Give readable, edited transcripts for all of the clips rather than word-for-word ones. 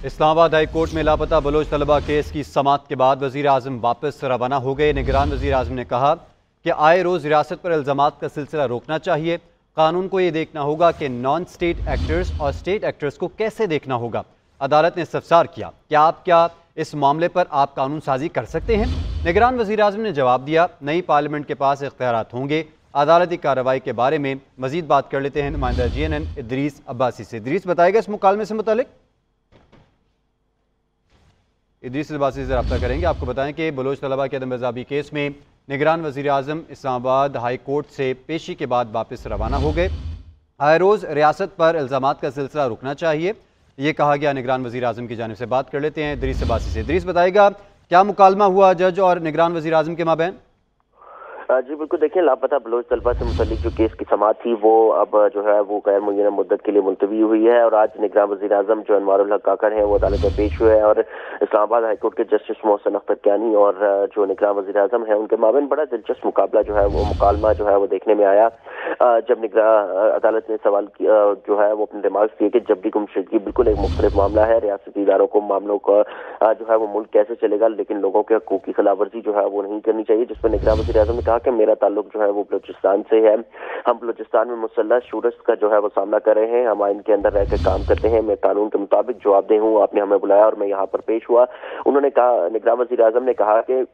Islamabad high court में लापता Bloch तलबा केस की समाअत के बाद वज़ीर आज़म वापस रवाना हो गए। निगरान वज़ीर आज़म ने कहा कि आए रोज़ रियासत पर इल्ज़ामात का सिलसिला रोकना चाहिए। कानून को ये देखना होगा कि नॉन स्टेट एक्टर्स और स्टेट एक्टर्स को कैसे देखना होगा। अदालत ने इस्तफसार किया कि क्या इस मामले पर आप कानून साजी कर सकते हैं। निगरान वज़ीर आज़म ने जवाब दिया, नई पार्लियामेंट के पास इख्तियारात होंगे। अदालती कार्रवाई के बारे में मजीद बात कर लेते हैं नुमाइंदा GNN इदरीस अब्बासी से। इदरीस, बताएगा इस मुकालमे से मुतालिक। इदरीस अब्बासी से रब्ता करेंगे। आपको बताएं कि बलोच तलबा के अदम रज़ाबी केस में निगरान वज़ीर आज़म इस्लामाबाद हाई कोर्ट से पेशी के बाद वापस रवाना हो गए। आए रोज़ रियासत पर इल्ज़ामात का सिलसिला रुकना चाहिए, ये कहा गया। निगरान वज़ीर आज़म की जानिब से बात कर लेते हैं इदरीस अब्बासी से। इदरीस, बताएगा क्या मुकालमा हुआ जज और निगरान वज़ीर आज़म के माबैन? जी बिल्कुल, देखिए लापता बलोच तलबा से मुतल्लिक जो केस की समाअत थी वो अब जो है वो गैर मुय्यना मुद्दत के लिए मुलतवी हुई है और आज निगरान वज़ीर आज़म जो अनवारुल हक काकड़ हैं वो अदालत में पेश हुए हैं और इस्लामाबाद हाई कोर्ट के जस्टिस मोहसिन अख्तर कियानी और जो निगरान वज़ीर आज़म है उनके माबैन बड़ा दिलचस्प मुकाबला जो है वो मुकालमा जो है वो देखने में आया। जब अदालत ने सवाल किया जो है वो अपने दिमाग दिए कि जबरी गुमशुदगी बिल्कुल एक मुख्तलिफ मामला है, रियासती इदारों को मामलों का जो है वो मुल्क कैसे चलेगा, लेकिन लोगों के हकूक की खिलाफ वर्जी जो है वो नहीं करनी चाहिए। जिस पर निगरान वज़ीर आज़म ने कहा कि मेरा ताल्लुक जो है वो बलूचिस्तान से है, हम बलूचिस्तान में मुसल्लह शूरश का जो है वो सामना कर रहे हैं, हम आइन के अंदर रहकर काम करते हैं, मैं कानून के मुताबिक जवाबदेह हूँ, आपने हमें बुलाया और मैं यहाँ पर पेश हुआ। उन्होंने कहा, निगरान वज़ीर आज़म ने कहा कि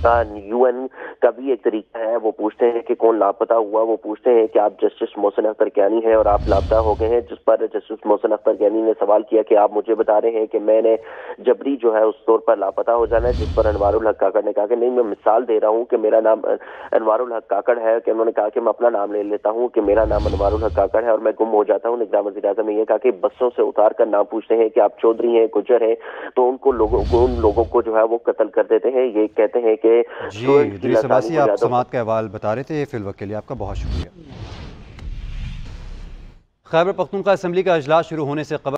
UN का भी एक तरीका है, वो पूछते हैं कि कौन लापता हुआ, वो पूछते हैं कि आप जस्टिस मोहसिन अख्तर कियानी हैं और आप लापता हो गए हैं। जिस पर जस्टिस मोहसिन अख्तर कियानी ने सवाल किया कि आप मुझे बता रहे हैं कि मैंने जबरी जो है उस तौर पर लापता हो जाना है। जिस पर अनवारुल हक काकड़ ने कहा कि नहीं, मैं मिसाल दे रहा हूँ कि मेरा नाम अनवारुल हक काकड़ है, कि उन्होंने कहा कि मैं अपना नाम ले लेता हूँ कि मेरा नाम अनवारुल हक काकड़ है और मैं गुम हो जाता हूँ। निगरान वज़ीर आज़म ने यह कहा कि बसों से उतार कर नाम पूछते हैं कि आप चौधरी हैं, गुजर हैं, तो उन लोगों को जो है वो कत्ल कर देते हैं। ये कहते हैं कि इदरीस अब्बासी, आप समाअत का अहवाल बता रहे थे फिल वक्त के लिए आपका बहुत शुक्रिया। खैबर पख्तूनख्वा असेंबली का इजलास शुरू होने से